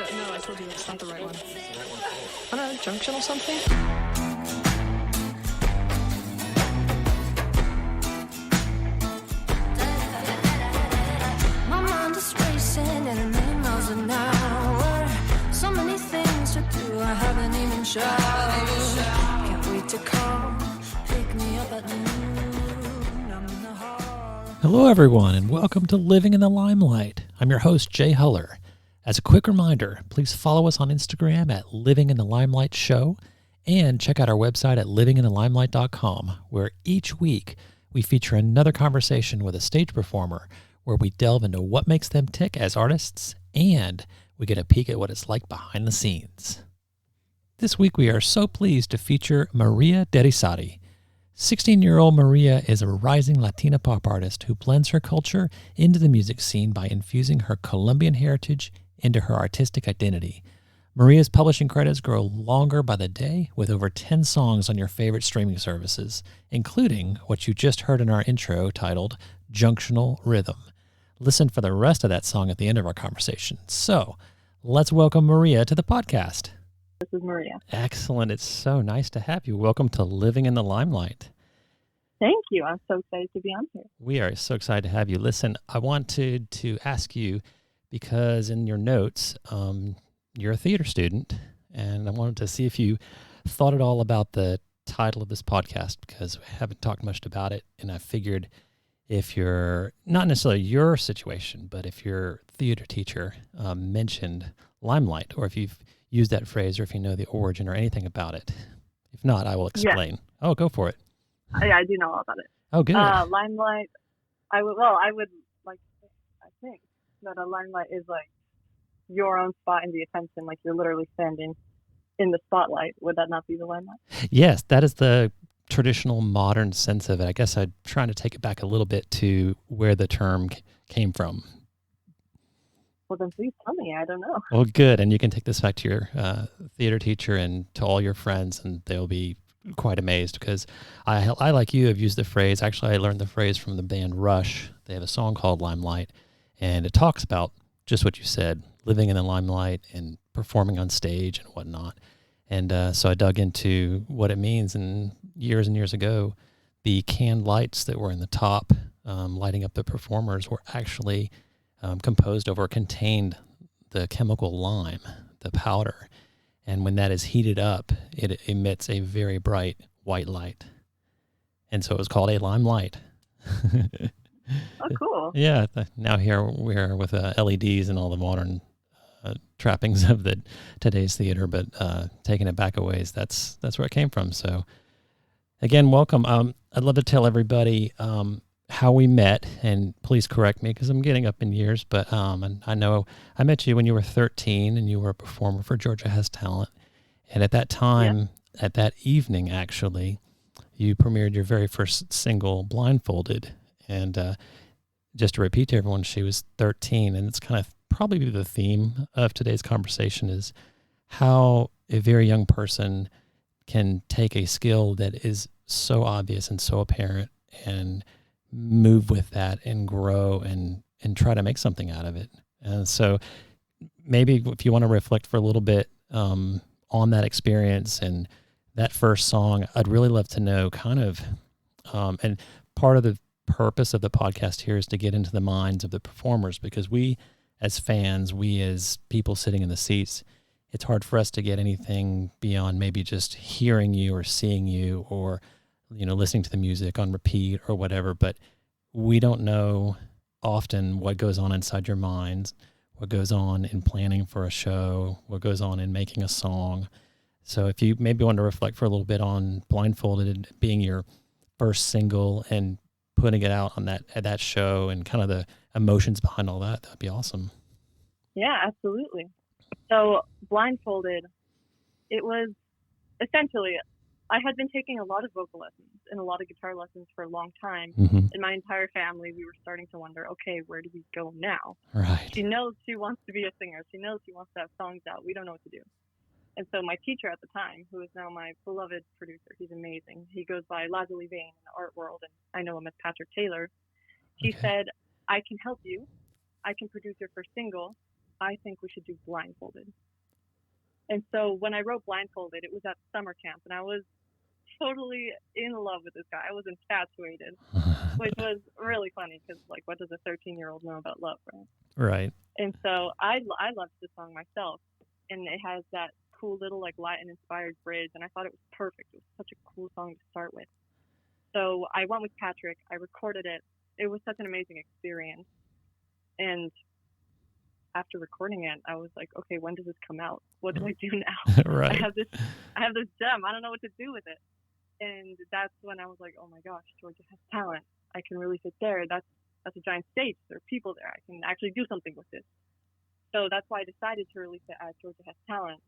No, I told you it's not the right one. I don't know, junction or something? My mind is racing at a million miles an hour. So many things to do, I haven't even showered. Can't wait to call, pick me up at noon. I'm in the heart. Hello, everyone, and welcome to Living in the Limelight. I'm your host, Jay Huller. As a quick reminder, please follow us on Instagram at Living in the Limelight Show and check out our website at livinginthelimelight.com, where each week we feature another conversation with a stage performer where we delve into what makes them tick as artists and we get a peek at what it's like behind the scenes. This week we are so pleased to feature Maria Deirisarri. 16-year-old Maria is a rising Latina pop artist who blends her culture into the music scene by infusing her Colombian heritage into her artistic identity. Maria's publishing credits grow longer by the day with over 10 songs on your favorite streaming services, including what you just heard in our intro titled Junctional Rhythm. Listen for the rest of that song at the end of our conversation. So let's welcome Maria to the podcast. This is Maria. Excellent. It's so nice to have you. Welcome to Living in the Limelight. Thank you. I'm so excited to be on here. We are so excited to have you. Listen, I wanted to ask you, because in your notes, you're a theater student, and I wanted to see if you thought at all about the title of this podcast, because we haven't talked much about it, and I figured if you're, not necessarily your situation, but if your theater teacher mentioned Limelight, or if you've used that phrase, or if you know the origin or anything about it. If not, I will explain. Yes. Oh, go for it. I do know all about it. Oh, good. Limelight, I would like to say, I think that a limelight is like your own spot in the attention, like you're literally standing in the spotlight. Would that not be the limelight? Yes, that is the traditional modern sense of it. I guess I'm trying to take it back a little bit to where the term came from. Well, then please tell me. I don't know. Well, good. And you can take this back to your theater teacher and to all your friends, and they'll be quite amazed, because I, like you, have used the phrase. Actually, I learned the phrase from the band Rush. They have a song called Limelight, and it talks about just what you said, living in the limelight and performing on stage and whatnot. And so I dug into what it means. And years ago, the canned lights that were in the top lighting up the performers were actually composed of or contained the chemical lime, the powder. And when that is heated up, it emits a very bright white light. And so it was called a limelight. Oh, cool. Yeah. Now here we are with LEDs and all the modern trappings of today's theater, but taking it back a ways, that's where it came from. So again, welcome. I'd love to tell everybody how we met, and please correct me because I'm getting up in years, but and I know I met you when you were 13 and you were a performer for Georgia Has Talent. And at that time, at that evening, actually, you premiered your very first single, Blindfolded. And just to repeat to everyone, she was 13, and it's kind of probably the theme of today's conversation is how a very young person can take a skill that is so obvious and so apparent and move with that and grow and try to make something out of it. And so maybe if you want to reflect for a little bit on that experience and that first song, I'd really love to know kind of, and part of the purpose of the podcast here is to get into the minds of the performers, because we as fans, we as people sitting in the seats, it's hard for us to get anything beyond maybe just hearing you or seeing you or, you know, listening to the music on repeat or whatever, but we don't know often what goes on inside your minds, what goes on in planning for a show, what goes on in making a song. So if you maybe want to reflect for a little bit on Blindfolded being your first single and putting it out on at that show and kind of the emotions behind all that, that'd be awesome. Yeah, absolutely. So Blindfolded, it was essentially, I had been taking a lot of vocal lessons and a lot of guitar lessons for a long time. Mm-hmm. In my entire family, we were starting to wonder, okay, where do we go now? Right. She knows she wants to be a singer. She knows she wants to have songs out. We don't know what to do. And so my teacher at the time, who is now my beloved producer, he's amazing. He goes by Lazuli Vane in the art world, and I know him as Patrick Taylor. He said, I can help you. I can produce your first single. I think we should do Blindfolded. And so when I wrote Blindfolded, it was at summer camp, and I was totally in love with this guy. I was infatuated, which was really funny because, like, what does a 13-year-old know about love, right? Right. And so I loved the song myself, and it has that cool little, like, Latin-inspired bridge, and I thought it was perfect. It was such a cool song to start with. So I went with Patrick. I recorded it. It was such an amazing experience. And after recording it, I was like, okay, when does this come out? What do I do now? Right. I have this gem. I don't know what to do with it. And that's when I was like, oh my gosh, Georgia has talent. I can really sit there. That's a giant stage. There are people there. I can actually do something with this. So that's why I decided to release it as Georgia Has Talent.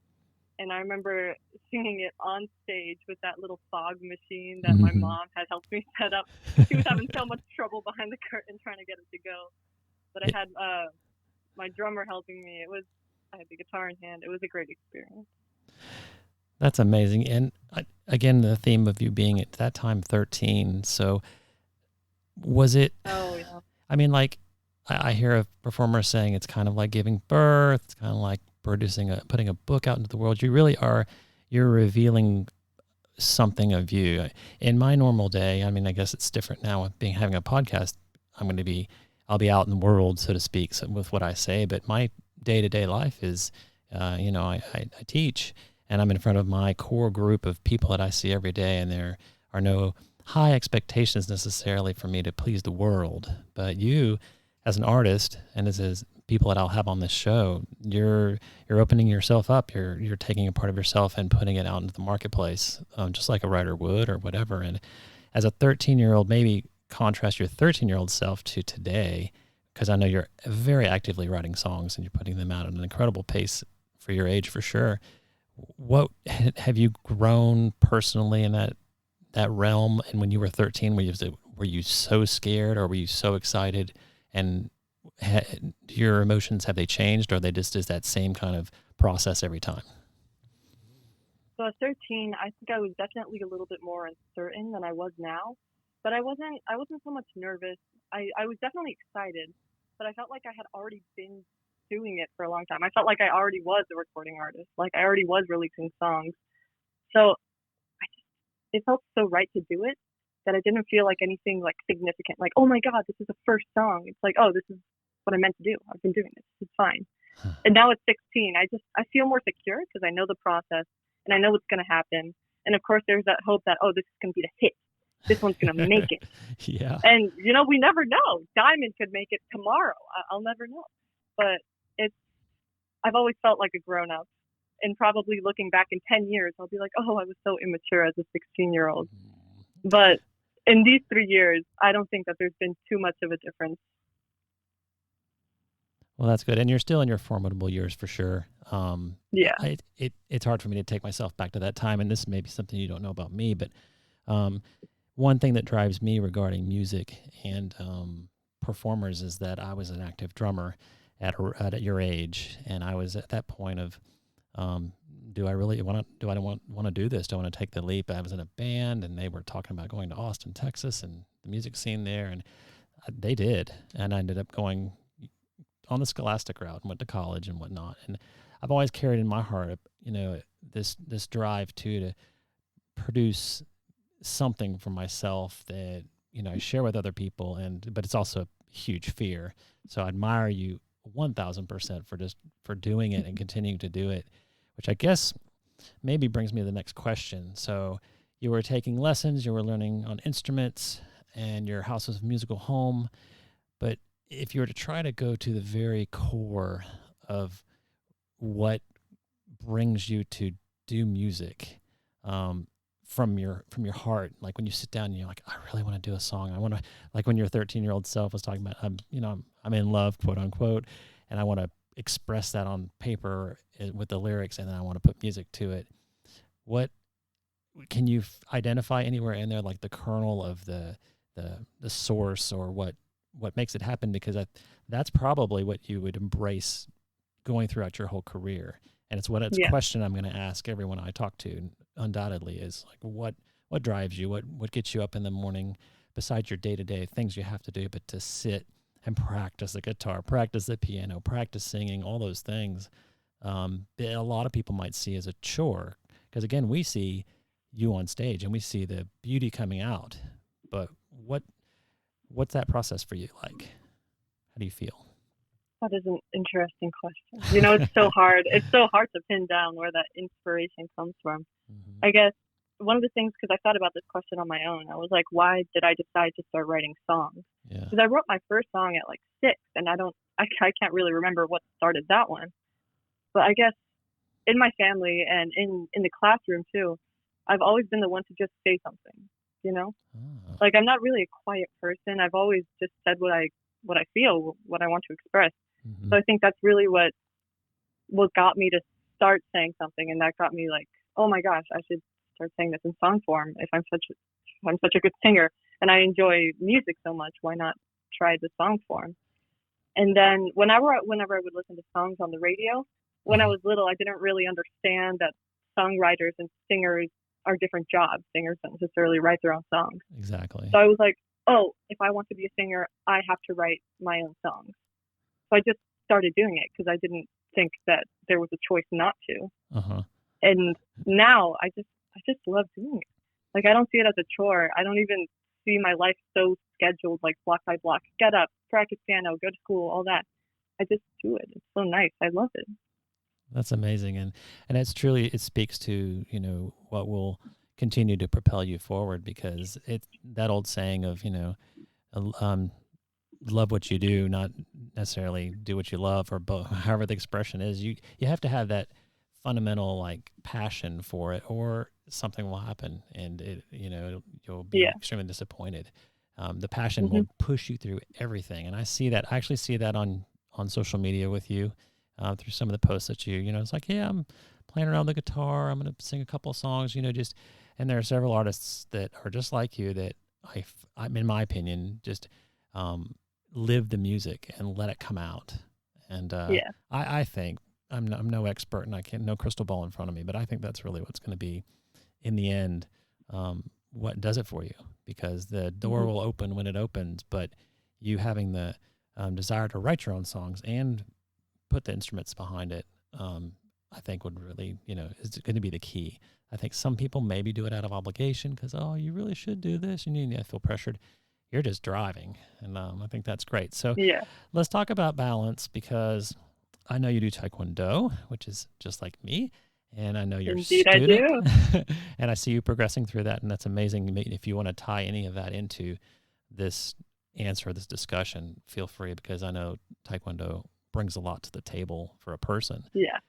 And I remember singing it on stage with that little fog machine that my mom had helped me set up. She was having so much trouble behind the curtain trying to get it to go. But I had my drummer helping me. I had the guitar in hand. It was a great experience. That's amazing. And again, the theme of you being at that time 13. So was it? Oh, yeah. I mean, like, I hear a performer saying it's kind of like giving birth. It's kind of like putting a book out into the world. You really are, you're revealing something of you. In my normal day, I mean, I guess it's different now with having a podcast. I'll be out in the world, so to speak, with what I say. But my day-to-day life is, I teach, and I'm in front of my core group of people that I see every day, and there are no high expectations necessarily for me to please the world. But you, as an artist, and as people that I'll have on this show, you're opening yourself up. You're taking a part of yourself and putting it out into the marketplace, just like a writer would or whatever. And as a 13-year-old, maybe contrast your 13-year-old self to today, because I know you're very actively writing songs and you're putting them out at an incredible pace for your age, for sure. What have you grown personally in that realm? And when you were 13, were you so scared, or were you so excited? And your emotions, have they changed, or are they just is that same kind of process every time? So at 13, I think I was definitely a little bit more uncertain than I was now, but I wasn't so much nervous. I was definitely excited, but I felt like I had already been doing it for a long time. I felt like I already was a recording artist, like I already was releasing songs. So it felt so right to do it that I didn't feel like anything like significant, like, oh my God, this is the first song. It's like, oh, this is what I meant to do. I've been doing this. It's fine. And now at 16, I feel more secure because I know the process and I know what's going to happen. And of course, there's that hope that, oh, this is going to be the hit. This one's going to make it. Yeah. And, we never know. Diamond could make it tomorrow. I'll never know. But I've always felt like a grown up. And probably looking back in 10 years, I'll be like, oh, I was so immature as a 16-year-old. But in these 3 years, I don't think that there's been too much of a difference. Well, that's good. And you're still in your formidable years for sure. Yeah. It's hard for me to take myself back to that time. And this may be something you don't know about me, but one thing that drives me regarding music and performers is that I was an active drummer at your age. And I was at that point of, do I want to do this? Do I want to take the leap? I was in a band and they were talking about going to Austin, Texas and the music scene there. And they did. And I ended up going on the scholastic route and went to college and whatnot. And I've always carried in my heart, this drive to produce something for myself that, I share with other people. But it's also a huge fear. So I admire you 1,000% for doing it and continuing to do it, which I guess maybe brings me to the next question. So you were taking lessons, you were learning on instruments, and your house was a musical home. But if you were to try to go to the very core of what brings you to do music, from your heart, like when you sit down and you're like, I really want to do a song. I want to, like when your 13-year-old self was talking about, I'm in love, quote unquote, and I want to express that on paper with the lyrics, and then I want to put music to it. What can you identify anywhere in there, like the kernel of the source, or what makes it happen? Because that's probably what you would embrace going throughout your whole career. And it's a question I'm going to ask everyone I talk to, undoubtedly, is like, what drives you? What gets you up in the morning besides your day-to-day things you have to do, but to sit and practice the guitar, practice the piano, practice singing, all those things, that a lot of people might see as a chore. Because again, we see you on stage and we see the beauty coming out. But what's that process for you like? How do you feel? That is an interesting question. You know, it's so hard. It's so hard to pin down where that inspiration comes from. I guess one of the things, because I thought about this question on my own, I was like, why did I decide to start writing songs? Yeah. Because I wrote my first song at like 6, and I can't really remember what started that one. But I guess in my family and in the classroom too, I've always been the one to just say something, you know? Oh. Like, I'm not really a quiet person. I've always just said what I feel, what I want to express. Mm-hmm. So I think that's really what got me to start saying something, and that got me like, oh my gosh, I should start saying this in song form. If I'm such a good singer and I enjoy music so much, why not try the song form? And then whenever I would listen to songs on the radio, when I was little, I didn't really understand that songwriters and singers are different jobs. Singers don't necessarily write their own songs. Exactly. So I was like, oh, if I want to be a singer, I have to write my own songs. So I just started doing it because I didn't think that there was a choice not to. Uh-huh. And now I just love doing it. Like, I don't see it as a chore. I don't even see my life so scheduled, like block by block. Get up, practice piano, go to school, all that. I just do it. It's so nice. I love it. That's amazing. And it's truly, it speaks to, you know, what will continue to propel you forward, because it's that old saying of, you know, love what you do, not necessarily do what you love, or however the expression is. You have to have that fundamental like passion for it, or something will happen and you'll be extremely disappointed. The passion will push you through everything. And I actually see that on social media with you, through some of the posts that it's like, yeah, I'm playing around the guitar, I'm going to sing a couple of songs, and there are several artists that are just like you that I'm in my opinion, just live the music and let it come out. And I think I'm no expert and I can't, no crystal ball in front of me, but I think that's really what's going to be in the end, what does it for you, because the door will open when it opens, but you having the desire to write your own songs and put the instruments behind it, I think would really, is going to be the key. I think some people maybe do it out of obligation because, oh, you really should do this. You need to feel pressured. You're just driving. And I think that's great. So let's talk about balance, because I know you do Taekwondo, which is just like me. And I know you're a student. I do. And I see you progressing through that. And that's amazing. If you want to tie any of that into this answer, this discussion, feel free, because I know Taekwondo brings a lot to the table for a person. Yeah.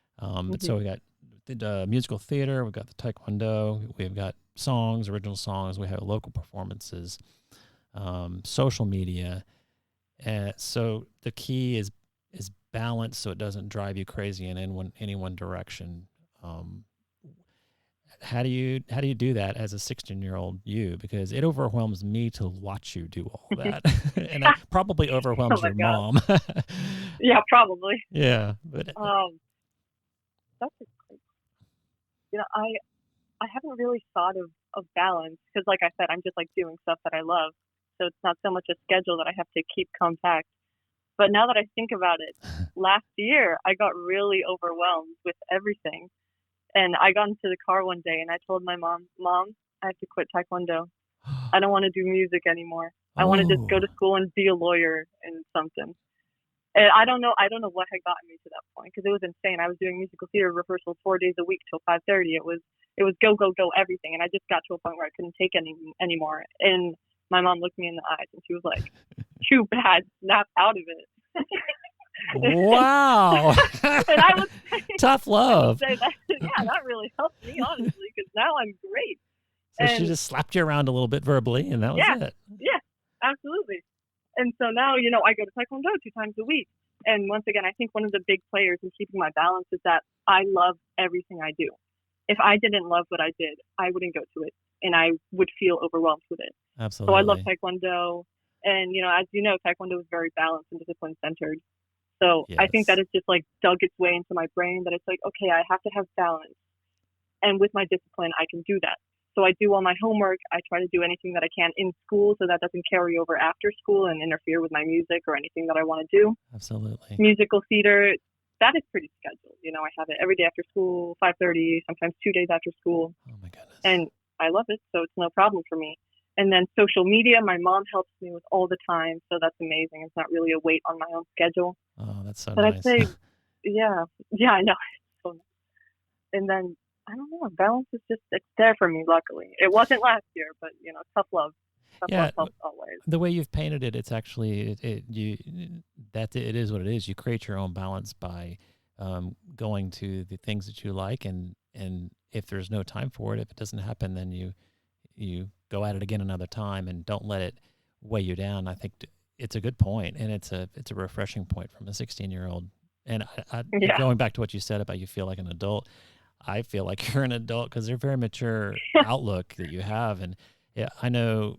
So we got the musical theater, we've got the Taekwondo, we've got songs, original songs, we have local performances, social media. So the key is balance, so it doesn't drive you crazy in any one direction. How do you do that as a 16-year-old you? Because it overwhelms me to watch you do all that, and it probably overwhelms your mom. Yeah, probably. Yeah, but that's a great. I haven't really thought of balance, because, like I said, I'm just like doing stuff that I love, so it's not so much a schedule that I have to keep compact. But now that I think about it, last year I got really overwhelmed with everything. And I got into the car one day and I told my mom, I have to quit Taekwondo. I don't want to do music anymore. I want to just go to school and be a lawyer and something. And I don't know what had gotten me to that point, because it was insane. I was doing musical theater rehearsals 4 days a week till 5:30. It was go, go, go, everything. And I just got to a point where I couldn't take anymore. And my mom looked me in the eyes and she was like, too bad, snap out of it. Wow. And I would say, tough love. That really helped me, honestly, because now I'm great. So she just slapped you around a little bit verbally, and that was it. Yeah, absolutely. And so now, I go to Taekwondo 2 times a week. And once again, I think one of the big players in keeping my balance is that I love everything I do. If I didn't love what I did, I wouldn't go to it, and I would feel overwhelmed with it. Absolutely. So I love Taekwondo. And, as you know, Taekwondo is very balanced and discipline-centered. So I think that it's just like dug its way into my brain, that it's like, okay, I have to have balance. And with my discipline, I can do that. So I do all my homework. I try to do anything that I can in school so that doesn't carry over after school and interfere with my music or anything that I want to do. Absolutely. Musical theater, that is pretty scheduled. I have it every day after school, 5:30, sometimes 2 days after school. Oh my goodness. And I love it, so it's no problem for me. And then social media, my mom helps me with all the time, so that's amazing. It's not really a weight on my own schedule. Oh, that's so but nice. I'd say, yeah, I know. It's so nice. And then, I don't know, balance is just, it's there for me, luckily. It wasn't last year, but, tough love. Tough love helps always. The way you've painted it, it's actually, it is what it is. You create your own balance by going to the things that you like, and if there's no time for it, if it doesn't happen, then you go at it again another time, and don't let it weigh you down. I think it's a good point, and it's a refreshing point from a 16-year-old. And going back to what you said about you feel like an adult, I feel like you're an adult because they're very mature outlook that you have. And I know,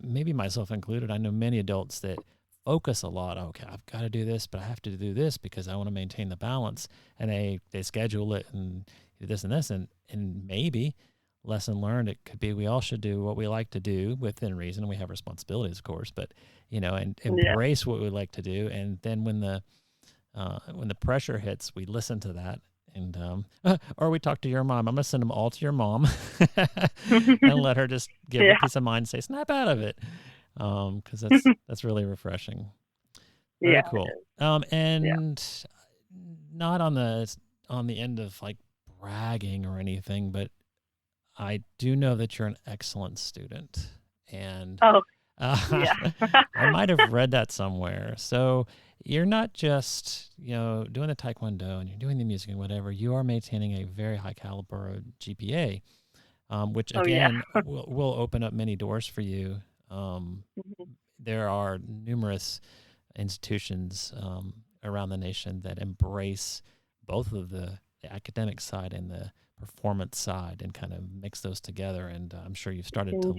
maybe myself included, I know many adults that focus a lot. Okay, I've got to do this, but I have to do this because I want to maintain the balance. And they schedule it and do this and this, and maybe lesson learned, it could be we all should do what we like to do within reason. We have responsibilities, of course, but and embrace what we like to do. And then when the pressure hits, we listen to that. And or we talk to your mom. I'm gonna send them all to your mom and let her just give a peace of mind and say snap out of it, because that's really refreshing. Very cool. And not on the end of like bragging or anything, but I do know that you're an excellent student, and I might have read that somewhere. So you're not just, doing the Taekwondo and you're doing the music and whatever. You are maintaining a very high caliber GPA, which again will open up many doors for you. There are numerous institutions around the nation that embrace both of the academic side and the performance side and kind of mix those together. And I'm sure you've started to look.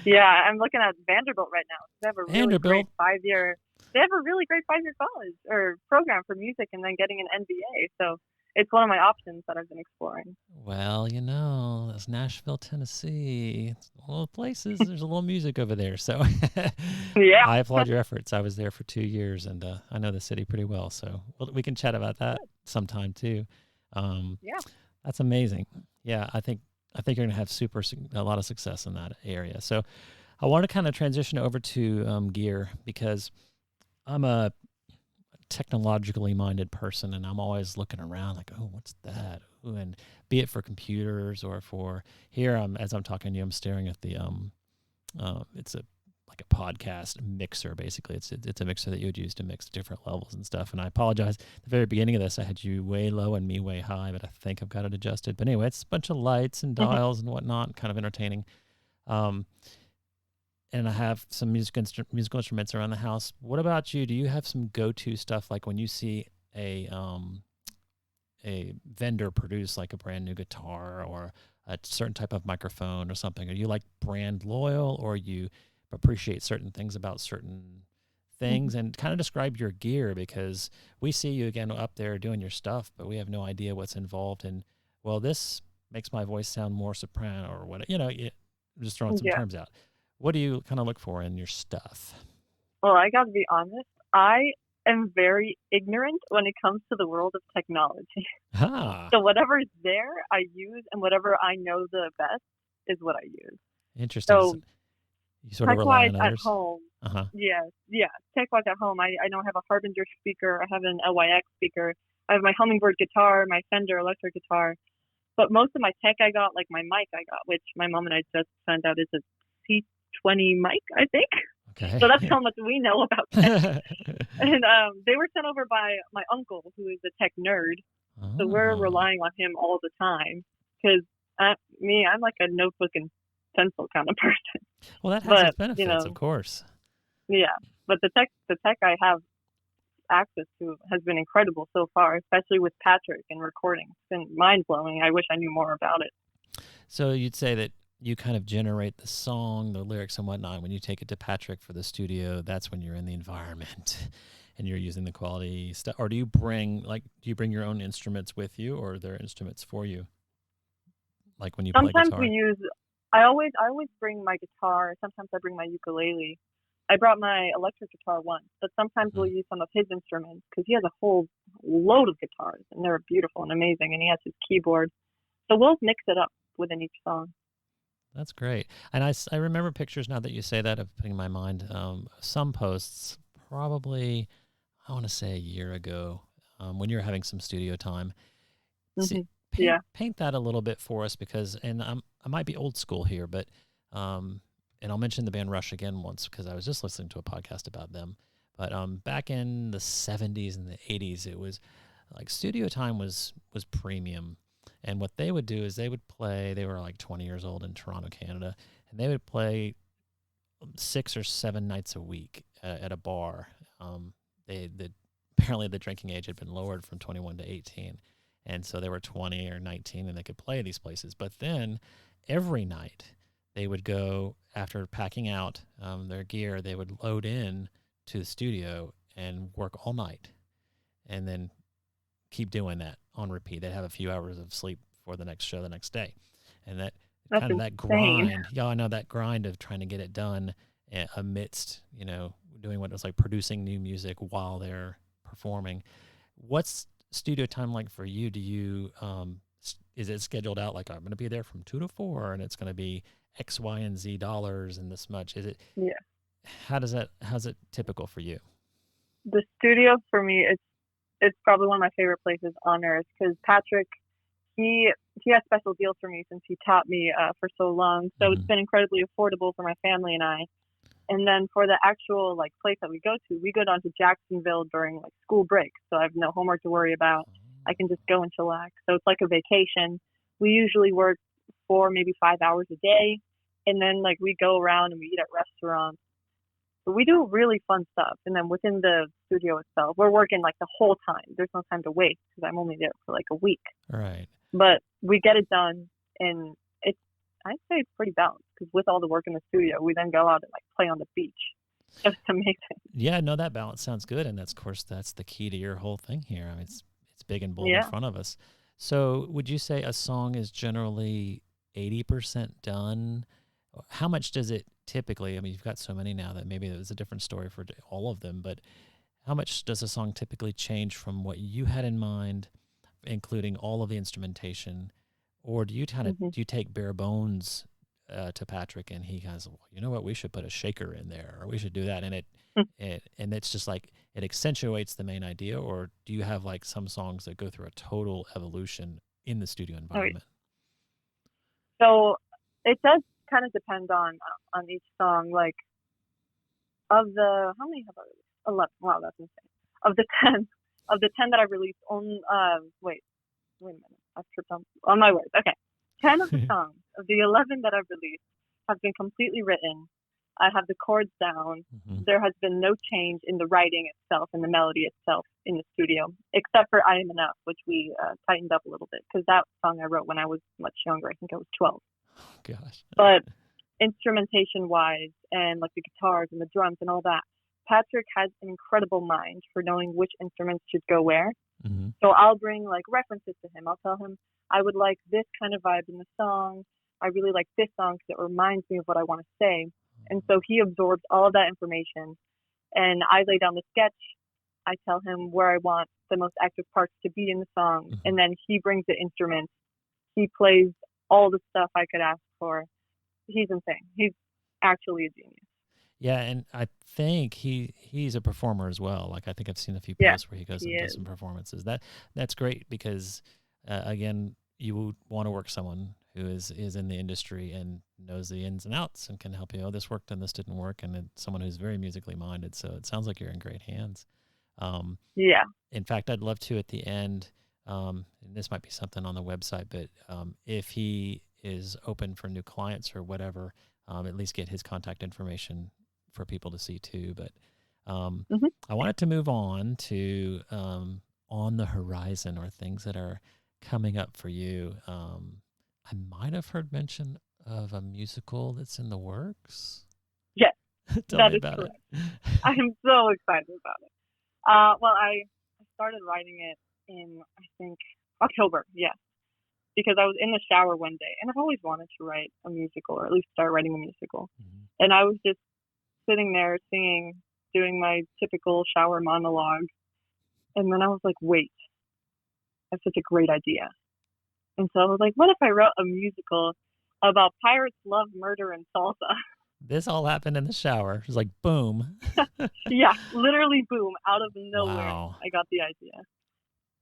Yeah, I'm looking at Vanderbilt right now. They have a really great 5-year. They have a really great 5-year college or program for music, and then getting an MBA. So it's one of my options that I've been exploring. Well, that's Nashville, Tennessee. It's one of the places. There's a little music over there. So I applaud your efforts. I was there for 2 years, and I know the city pretty well. So we can chat about that sometime too. That's amazing. Yeah, I think you're going to have a lot of success in that area. So I want to kind of transition over to gear, because I'm a technologically minded person, and I'm always looking around like, oh, what's that? Ooh, and be it for computers or for here, as I'm talking to you, I'm staring at the it's like a podcast mixer. Basically, it's a mixer that you would use to mix different levels and stuff. And I apologize, at the very beginning of this, I had you way low and me way high, but I think I've got it adjusted. But anyway, it's a bunch of lights and dials and whatnot, kind of entertaining. And I have some musical instruments around the house. What about you? Do you have some go-to stuff, like when you see a vendor produce like a brand new guitar or a certain type of microphone or something? Are you like brand loyal, or you appreciate certain things about certain things? And kind of describe your gear, because we see you again up there doing your stuff, but we have no idea what's involved in, well, this makes my voice sound more soprano or what, I'm just throwing some terms out. What do you kind of look for in your stuff? Well, I got to be honest. I am very ignorant when it comes to the world of technology. So whatever's there, I use, and whatever I know the best is what I use. Interesting. So you sort of rely on others? At home. Yeah. Tech-wise at home, I know I have a Harbinger speaker. I have an LYX speaker. I have my Hummingbird guitar, my Fender electric guitar. But most of my tech I got, like my mic I got, which my mom and I just found out is a C20 mic, I think. Okay. So that's how much we know about tech. And they were sent over by my uncle, who is a tech nerd. So we're relying on him all the time, because I'm like a notebook and pencil kind of person. Well, that has its benefits, of course. Yeah, but the tech I have access to has been incredible so far, especially with Patrick and recording. It's been mind-blowing. I wish I knew more about it. So you'd say that you kind of generate the song, the lyrics and whatnot. When you take it to Patrick for the studio, that's when you're in the environment and you're using the quality stuff. Or do you bring your own instruments with you, or are there instruments for you? like when you play Sometimes guitar? I always bring my guitar. Sometimes I bring my ukulele. I brought my electric guitar once, but sometimes we'll Mhm. use some of his instruments because he has a whole load of guitars and they're beautiful and amazing, and he has his keyboard. So we'll mix it up within each song. That's great. And I remember pictures now that you say that of putting in my mind. Some posts, probably, I want to say a year ago, when you were having some studio time. See, Hmm. Yeah. paint that a little bit for us because, and I might be old school here, but, and I'll mention the band Rush again once because I was just listening to a podcast about them. But back in the 70s and the 80s, it was like studio time was premium. And what they would do is they would play, they were like 20 years old in Toronto, Canada, and they would play 6 or 7 nights a week at a bar. Apparently the drinking age had been lowered from 21 to 18. And so they were 20 or 19 and they could play these places. But then every night they would go, after packing out their gear, they would load in to the studio and work all night and then keep doing that on repeat. They'd have a few hours of sleep for the next show the next day. And that That's kind of that insane. grind, yeah, I know that grind of trying to get it done amidst, doing what was like producing new music while they're performing. What's studio time like for you? Do you, is it scheduled out like I'm going to be there from 2 to 4 and it's going to be X, Y, and Z dollars and this much? Is it, Yeah. how's it typical for you? The studio for me, it's probably one of my favorite places on earth because Patrick, he has special deals for me since he taught me for so long. So it's Mhm. been incredibly affordable for my family and I. And then for the actual like place that we go down to Jacksonville during like school break. So I have no homework to worry about. I can just go and chillax. So it's like a vacation. We usually work 4, maybe 5 hours a day, and then like we go around and we eat at restaurants. But we do really fun stuff. And then within the studio itself, we're working like the whole time. There's no time to waste because I'm only there for like a week. Right. But we get it done, and I'd say it's pretty balanced because with all the work in the studio, we then go out and like play on the beach. It's amazing. Yeah, no, that balance sounds good, and that's, of course, that's the key to your whole thing here. I mean, it's big and bold in Yeah. front of us. So, would you say a song is generally 80% done? How much does it typically? I mean, you've got so many now that maybe there's a different story for all of them, but how much does a song typically change from what you had in mind, including all of the instrumentation, or do you Hmm. do you take bare bones to Patrick and he goes, well, you know what, we should put a shaker in there or we should do that, and and it's just like it accentuates the main idea, or do you have like some songs that go through a total evolution in the studio Oh, yeah. environment? So it does kind of depend on each song. Like of the how many have I released? 11. Wow, that's insane. Of the 10, of the 10 that I've released, on wait a minute, I've tripped on my words. Okay, 10 of the songs of the 11 that I've released have been completely written. I have the chords down. Hmm. There has been no change in the writing itself and the melody itself in the studio, except for I Am Enough, which we tightened up a little bit because that song I wrote when I was much younger. I think I was 12. Oh, gosh. But instrumentation wise and like the guitars and the drums and all that, Patrick has an incredible mind for knowing which instruments should go where. Hmm. So I'll bring like references to him. I'll tell him I would like this kind of vibe in the song. I really like this song because it reminds me of what I want to say. And so he absorbs all of that information. And I lay down the sketch. I tell him where I want the most active parts to be in the song. Hmm. And then he brings the instruments. He plays all the stuff I could ask for. He's insane. He's actually a genius. Yeah, and I think he's a performer as well. Like I think I've seen a few Yeah, posts where he goes he and does is. some performances. That's great because again, you would want to work someone who is in the industry and knows the ins and outs and can help you. Oh, this worked and this didn't work, and it's someone who's very musically minded. So it sounds like you're in great hands. Um, Yeah. in fact, I'd love to at the end, and this might be something on the website, but if he is open for new clients or whatever, at least get his contact information for people to see too. But Hmm. I wanted to move on to on the horizon or things that are coming up for you. I might have heard mention of a musical that's in the works. Yes, Tell that me is about correct. it. I am so excited about it. Well, I started writing it in, I think, October. Yes. because I was in the shower one day, and I've always wanted to write a musical, or at least start writing a musical. Mhm. And I was just sitting there singing, doing my typical shower monologue. And then I was like, wait, that's such a great idea. And so I was like, what if I wrote a musical about pirates, love, murder, and salsa? This all happened in the shower. It was like, boom. Yeah, literally, boom, out of nowhere, Wow. I got the idea.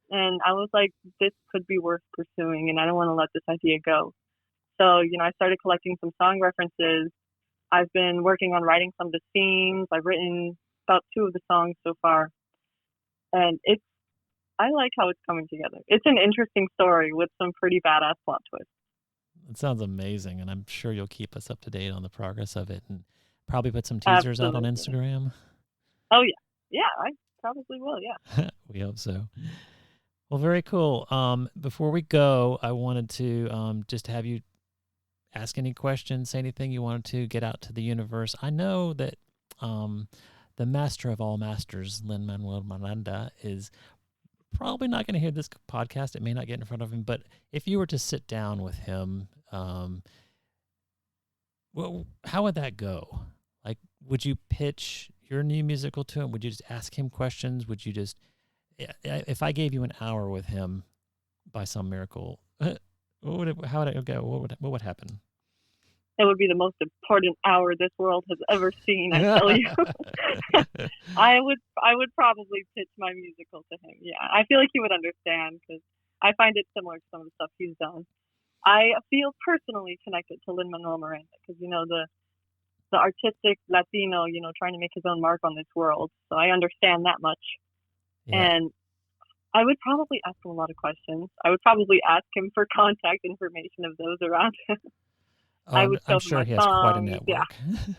And I was like, this could be worth pursuing, and I don't want to let this idea go. So, I started collecting some song references. I've been working on writing some of the themes. I've written about 2 of the songs so far. And I like how it's coming together. It's an interesting story with some pretty badass plot twists. It sounds amazing, and I'm sure you'll keep us up to date on the progress of it, and probably put some teasers out on Absolutely. Instagram. Oh, yeah. Yeah, I probably will, yeah. We hope so. Well, very cool. Before we go, I wanted to just have you ask any questions, say anything you wanted to get out to the universe. I know that the master of all masters, Lin-Manuel Miranda, is probably not going to hear this podcast. It may not get in front of him, but if you were to sit down with him, well, how would that go? Like, would you pitch your new musical to him? Would you just ask him questions? Would you just, if I gave you an hour with him by some miracle, how would it go? What would happen? It would be the most important hour this world has ever seen, I tell you. I would probably pitch my musical to him. Yeah, I feel like he would understand, because I find it similar to some of the stuff he's done. I feel personally connected to Lin-Manuel Miranda because, the artistic Latino, trying to make his own mark on this world. So I understand that much. Yeah. And I would probably ask him a lot of questions. I would probably ask him for contact information of those around him. I would I'm sure he has quite a network. Yeah.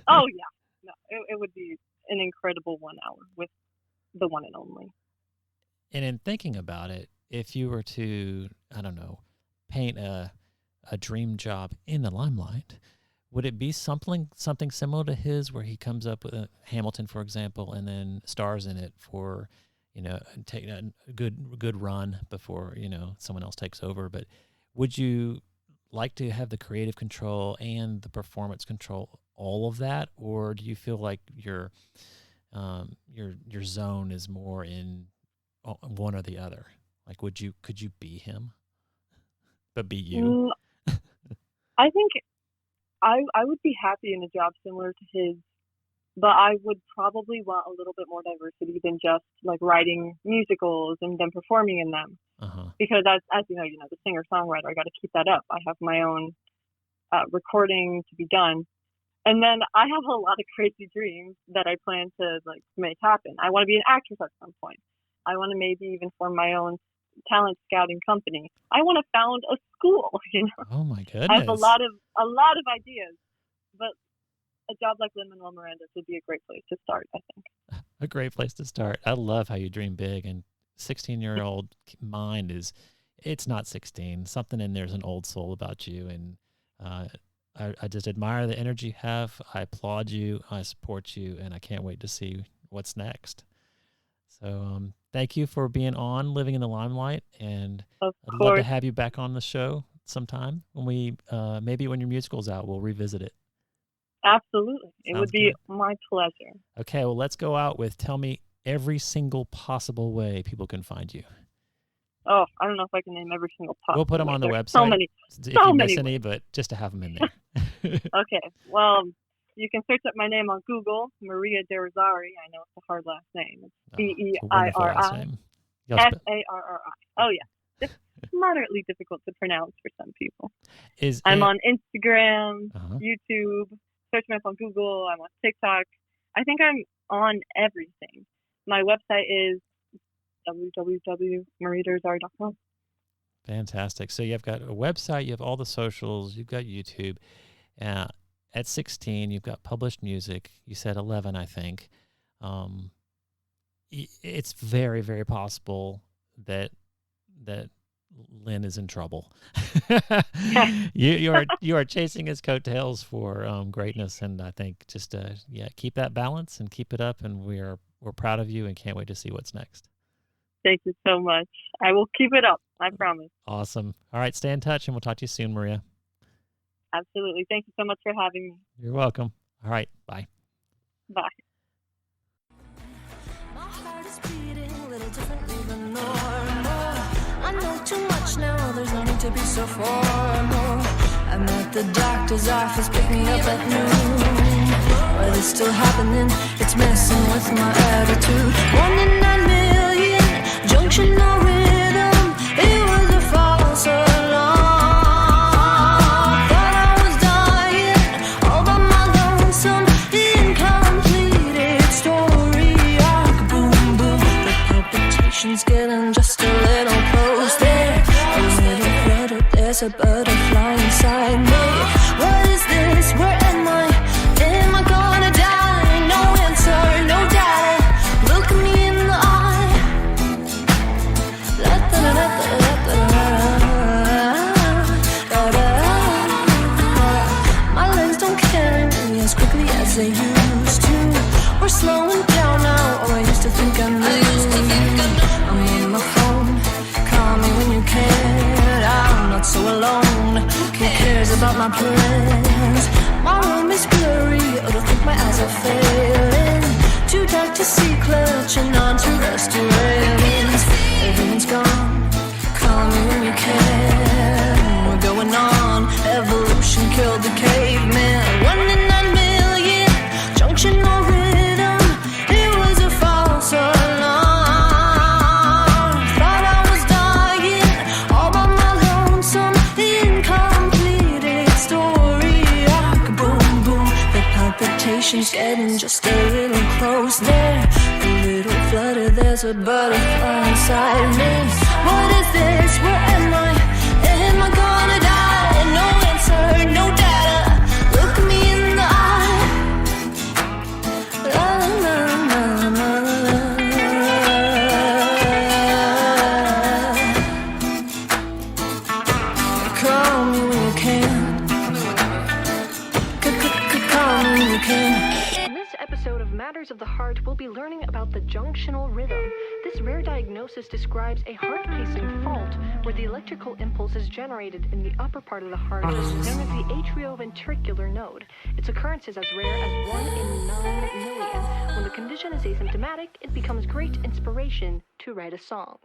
Oh, yeah. No, it would be an incredible 1 hour with the one and only. And in thinking about it, if you were to, I don't know, paint a dream job in the Limelight, would it be something similar to his, where he comes up with Hamilton, for example, and then stars in it for, take a good run before, someone else takes over? But would you like to have the creative control and the performance control, all of that, or do you feel like your zone is more in one or the other? Like, could you be him, but be you? I think I would be happy in a job similar to his, but I would probably want a little bit more diversity than just like writing musicals and then performing in them. Because as you know, the singer-songwriter, I got to keep that up. I have my own recording to be done. And then I have a lot of crazy dreams that I plan to make happen. I want to be an actress at some point. I want to maybe even form my own talent scouting company. I want to found a school, Oh my goodness. I have a lot of ideas. But a job like Lin-Manuel Miranda would be a great place to start, I think. A great place to start. I love how you dream big, and 16-year-old mind it's not 16. Something in there's an old soul about you, and I just admire the energy you have. I applaud you. I support you, and I can't wait to see what's next. So thank you for being on Living in the Limelight, and I'd love to have you back on the show sometime when we maybe when your musical's out, we'll revisit it. Absolutely. It would be good. my pleasure. Okay, well, let's go out with tell me every single possible way people can find you. Oh, I don't know if I can name every single possible. We'll put them on the website. So many. If you miss any, but just to have them in there. Okay. Well, you can search up my name on Google, Maria Deirisarri. I know it's a hard last name. It's Deirisarri. Oh, yeah. Just moderately difficult to pronounce for some people. I'm on Instagram, YouTube. Search me up on Google. I'm on TikTok. I think I'm on everything. My website is www.mariadeirisarri.com. Fantastic. So you've got a website, you have all the socials, you've got YouTube. At 16, you've got published music. You said 11, I think. It's very, very possible that Lin is in trouble. you are chasing his coattails for greatness, and I think just keep that balance and keep it up. And we're proud of you and can't wait to see what's next. Thank you so much. I will keep it up. I promise. Awesome. All right, stay in touch, and we'll talk to you soon, Maria. Absolutely. Thank you so much for having me. You're welcome. All right, bye. Bye. My heart is beating a little differently than normal. I know too much now, there's no need to be so formal. I'm at the doctor's office, picking up at noon. But it's still happening, it's messing with my attitude. 1 in 9 million, junctional rhythm. It was a false alarm. Thought I was dying, all by my lonesome. Incompleted story arc, boom, boom. The palpitations getting just a little close there. A little flutter, there's a butterfly inside me. What is this? Where am I? Am I gonna die? No answer, no data. Look me in the eye. My legs don't carry me as quickly as they used to. We're slowing down now. Oh, I used to think I knew. I'm on my phone. Call me when you can. I'm not so alone. Who cares about my plans? My room is blurry. Oh, to think my eyes are failing. Too dark to see, clutching on to rusty railings. Everyone's gone. Call me when you can. We're going on. Evolution killed the caveman. 1 in 9 million. Junctional rhythm. It was a false alarm. Thought I was dying, all by my lonesome. Incompleted story arc, boom, boom. The palpitations getting just a little close there. A little flutter, there's a butterfly inside me. What is this? Where am I? Am I gonna die? No answer, no data. Look me in the eye. La, la, la, la, la. Call me when you can. Call me when you can. In this episode of Matters of the Heart, we'll be learning about the junctional rhythm. This rare diagnosis describes a heart-pacing fault where the electrical impulse is generated in the upper part of the heart, known as the atrioventricular node. Its occurrence is as rare as 1 in 9 million. When the condition is asymptomatic, it becomes great inspiration to write a song.